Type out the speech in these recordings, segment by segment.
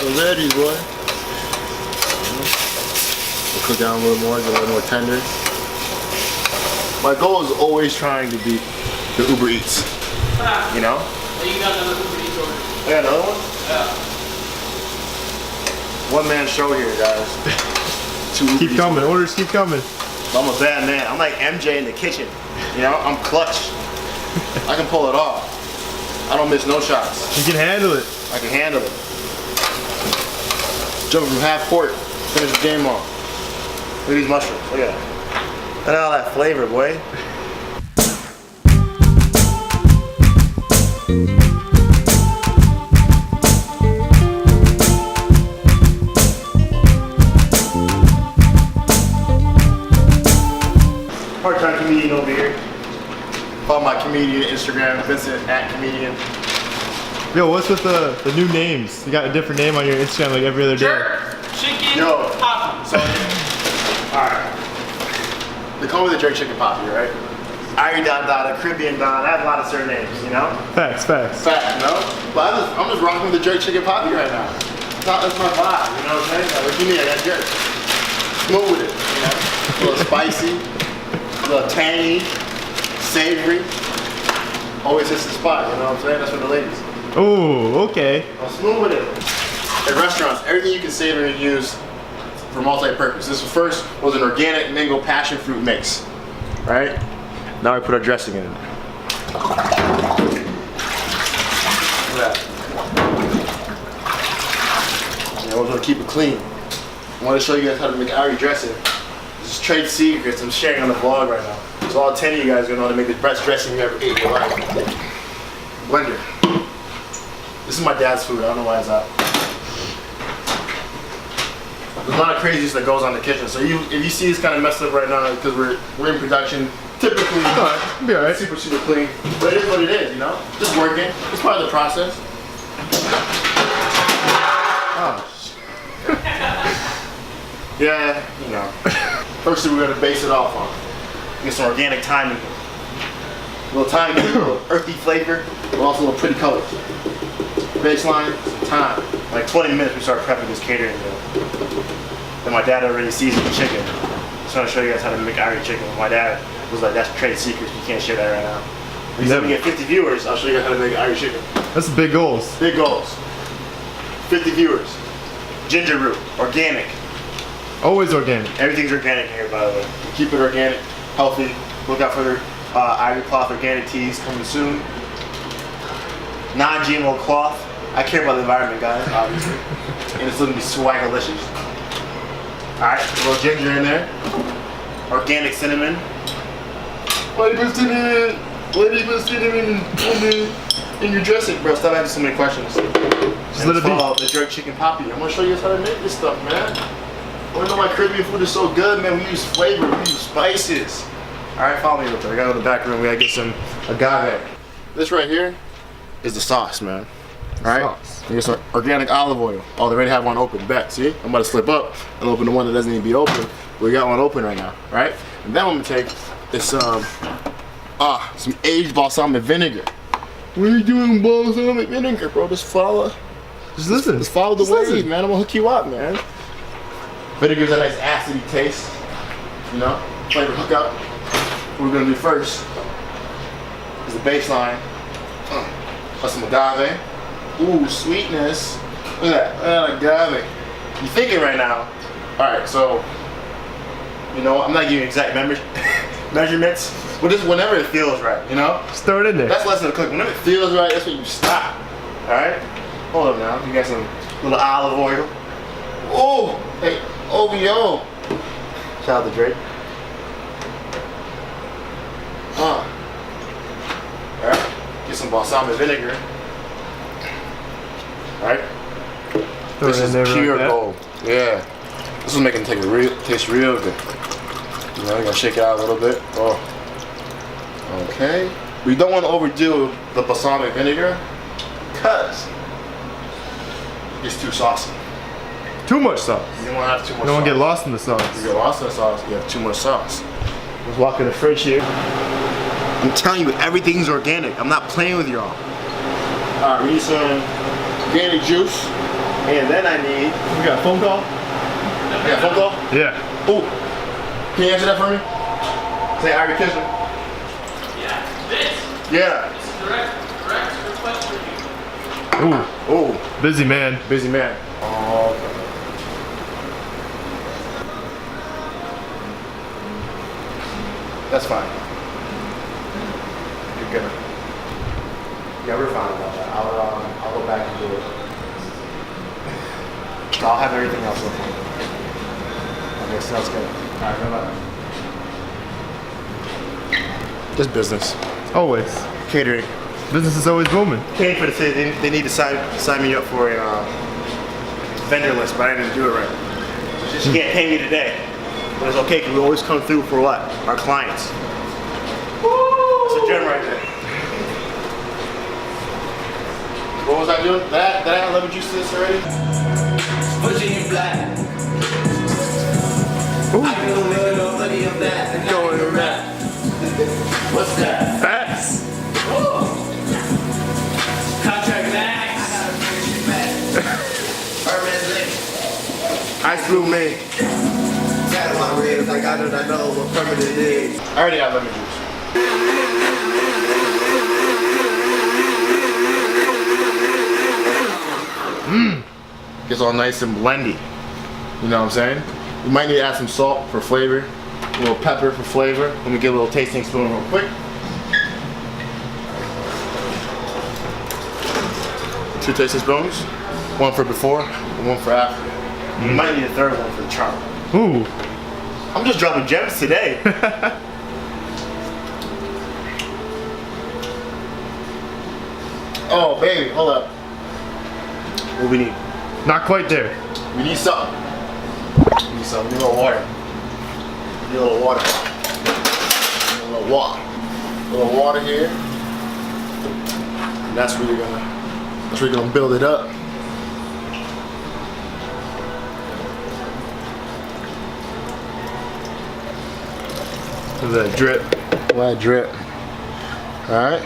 the veggies, boy. We'll cook down a little more, get a little more tender. My goal is always trying to beat the Uber Eats. You know? You got another Uber Eats order. I got another one? Yeah. One man show here, guys. Keep coming, orders keep coming. I'm a bad man. I'm like MJ in the kitchen. You know, I'm clutch. I can pull it off. I don't miss no shots. You can handle it. I can handle it. Jumping from half court, finish the game off. Look at these mushrooms. Look at that. Look at all that flavor, boy. Part-time comedian over here. Follow my comedian Instagram, Vincent @comedian. Yo, what's with the new names? You got a different name on your Instagram like every other day. Jerk, chicken, Yo. Papi. So, alright. They call me the jerk chicken Papi, right? Irie Dada, Caribbean Don, I have a lot of surnames, you know? Facts. Fact, you know? But I'm just rocking with the jerk chicken Papi right now. That's my vibe, you know what I'm saying? Like, what you mean, I got jerk. Smooth with it, you know? A little spicy, a little tangy, savory. Always hits the spot, you know what I'm saying? That's for the ladies. Oh, okay. I'm smooth with it. At restaurants, everything you can savor and use for multi-purpose. This first was an organic mango passion fruit mix, right? Now we put our dressing in it. Look at that. Yeah, we're gonna keep it clean. I want to show you guys how to make Irie dressing. This is trade secrets I'm sharing on the vlog right now. So all 10 of you guys are gonna know how to make the best dressing you ever ate in your life. Blender. This is my dad's food. I don't know why it's out. There's a lot of craziness that goes on in the kitchen. So if you see it's kind of messed up right now because we're in production, typically Be alright. super clean. But it is what it is, you know? Just working. It's part of the process. Oh, Yeah, you know. First thing we're gonna base it off on. Get some organic thyme in here. A little thyme, a little earthy flavor, but also a little pretty colors. Baseline, thyme. Like 20 minutes we start prepping this catering meal. Then my dad already seasoned the chicken. Just trying to show you guys how to make Irie chicken. My dad was like, that's trade secrets, you can't share that right now. He said we get 50 viewers, I'll show you guys how to make Irie chicken. that's big goals. Big goals. 50 viewers. Ginger root, organic. Always organic. Everything's organic here, by the way. Keep it organic, healthy. Look out for Irie Cloth organic teas coming soon. Non-GMO cloth. I care about the environment, guys, obviously. And it's gonna be swagalicious. Alright, a little ginger in there. Organic cinnamon. Why do you put cinnamon? Why do you put cinnamon in your dressing? Bro, stop asking so many questions. Just let it be. The jerk chicken Papi. I'm gonna show you guys how to make this stuff, man. I wanna know why Caribbean food is so good, man. We use flavor, we use spices. Alright, follow me real quick. I gotta go to the back room, we gotta get some agave. This right here is the sauce, man. Alright? Sauce. You get some organic olive oil. Oh, they already have one open. Bet, see? I'm about to slip up and open the one that doesn't even be open. We got one open right now, right? And then I'm gonna take this some aged balsamic vinegar. What are you doing, balsamic vinegar, bro? Just follow. Just listen. Just follow the Just wave, listen. man. I'm gonna hook you up, man. Vinegar's a nice acidy taste, you know? Flavor hookup. What we're gonna do first is the baseline. Plus some agave. Ooh, sweetness. Look at that, agave. You thinking right now? All right, so you know I'm not giving you exact measurements, but just whenever it feels right, you know. Just throw it in there. That's lesson of cooking. Whenever it feels right, that's when you stop. All right. Hold up now. You got some little olive oil. Oh, hey, OVO. Shout out to Drake. All right. Get some balsamic vinegar. All right. Throw This it in is there pure like that. gold. Yeah. This will make it taste real good. You know, you're gonna shake it out a little bit. Oh. Okay. We don't want to overdo the balsamic vinegar because it's too saucy. Too much sauce. You don't want to have too much You don't want sauce. to get lost in the sauce. You get lost in the sauce, you have too much sauce. Let's walk in the fridge here. I'm telling you, everything's organic. I'm not playing with y'all. Alright, we need some organic juice. And then I need. We got a phone call? You got a phone call? Yeah. Ooh. Can you answer that for me? Say Ivy Kitchen. Yeah. This. Yeah. It's a direct request for you. Ooh. Ooh. Busy man. Busy man. Oh, okay. That's fine. You're good. Yeah, we're fine about that. I'll go back and do it. I'll have everything else with me. Okay, sounds good. Alright, bye. Just business. Always. Catering. Business is always booming. Came for the city. They need to sign me up for a vendor list, but I didn't do it right. She can't pay me today. But it's okay, because we always come through for what? Our clients. That's a gem right there. What was I doing? Did I have lemon juice to this already? Virginia black. Ooh. I can make no money of that. And Going to rap. what's that? Facts. Contract max. Ice Blue Man. Tat on my ribs like I know what permanent is. I already have lemon juice. Gets all nice and blendy. You know what I'm saying? You might need to add some salt for flavor, a little pepper for flavor. Let me get a little tasting spoon real quick. 2 tasting spoons, one for before and one for after. You might need a third one for the charm. Ooh. I'm just dropping gems today. Oh, baby, hold up. What we need? Not quite there. We need something. We need something. We need a little water. We need a little water. We need a little water. A little water here. And that's really gonna build it up. Look at that drip. Let it drip. Alright.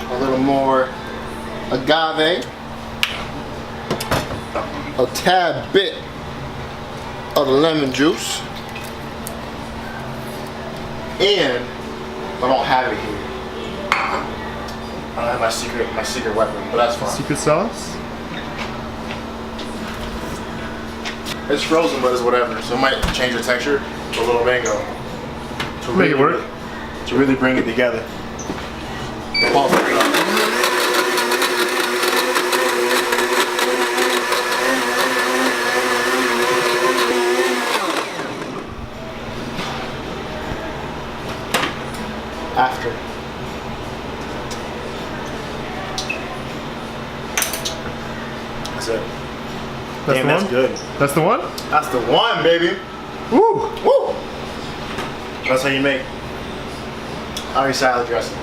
A little more agave. A tad bit of the lemon juice. And I don't have it here. I don't have my secret weapon, but that's fine. Secret sauce? It's frozen, but it's whatever. So it might change the texture to a little mango. To Make it work. To really bring it together. Pause it up. After. That's it. That's Damn, the that's one? good. That's the one? That's the one, baby. Woo! Woo! That's how you make Irish salad dressing.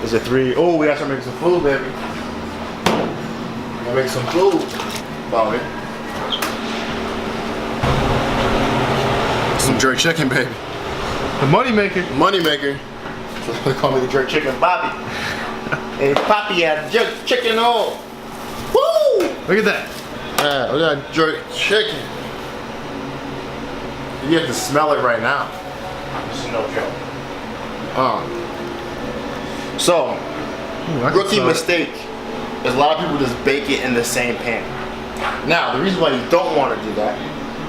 Is it 3? Oh, we gotta start making some food, baby. Gotta make some food. Follow me. Some jerk chicken, baby. The money maker. Money maker. So they call me the jerk chicken Papi. Hey, Papi had jerk chicken on. Woo! Look at that. Yeah, look at that jerk chicken. You have to smell it right now. This is no joke. So, Ooh, I can rookie smell it. mistake is a lot of people just bake it in the same pan. Now, the reason why you don't want to do that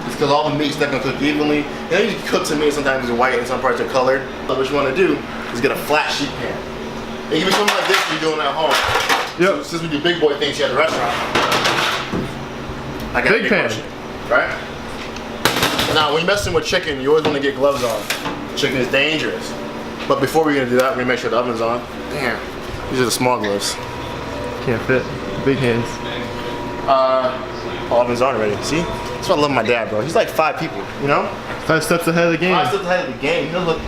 is because all the meat's not going to cook evenly. You know, you can cook some meat, sometimes it's white and some parts are colored. So what you want to do is get a flat sheet pan. It can be something like this if you're doing it at home. Yep. So, since we do big boy things here at the restaurant, I got Big a big pan. portion, right? Now, when you're messing with chicken, you always want to get gloves on. Chicken is dangerous. But before we're gonna do that, we're gonna make sure the oven's on. Damn, these are the small gloves. Can't fit. Big hands. Oven's on already. See? That's why I love my dad, bro. He's like 5 people, you know? 5 steps ahead of the game. 5 steps ahead of the game. He knows what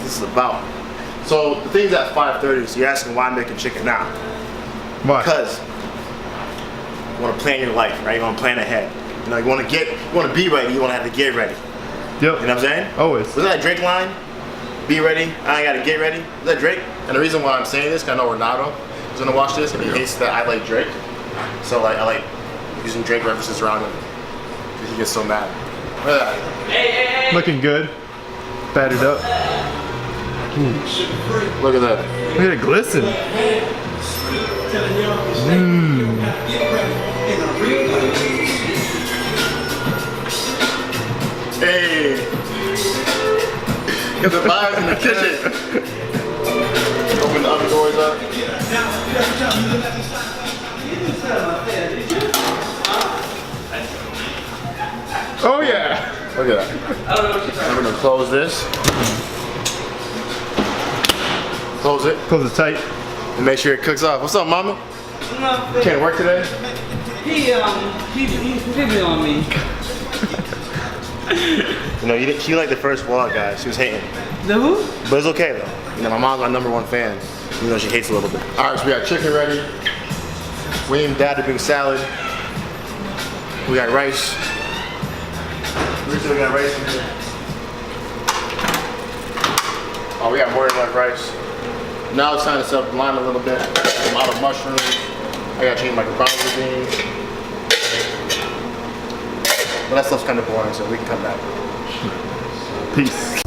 this is about. So the thing's at 5:30. So you're asking why I'm making chicken now? Why? Because you want to plan your life, right? You want to plan ahead. You know, you want to be ready. You want to have to get ready. Yep. You know what I'm saying? Always. Wasn't that Drake line? Be ready. I ain't gotta get ready. Is that Drake? And the reason why I'm saying this, 'cause I know Renato is gonna watch this, and he hates that I like Drake. So like I like using Drake references around him. 'Cause he gets so mad. Look at that. Hey. Looking good. Battered up. Look at that. Look at it glisten. Hey. Get the vibes in the kitchen. Open the oven doors up. Oh yeah. Look at that. I'm gonna close this. Close it. Close it tight. And make sure it cooks off. What's up, mama? Can't work today? He's picking on me. You know, she liked the first vlog, guys. She was hating. The who? But it's okay, though. You know, my mom's my #1 fan. Even though she hates a little bit. All right, so we got chicken ready. We and Dad to bring salad. We got rice. We got rice in here. Oh, we got more than enough rice. Now it's time to set up the line a little bit. I'm out of mushrooms. I gotta change my garbanzo beans. But that stuff's kind of boring, so we can come back. Peace.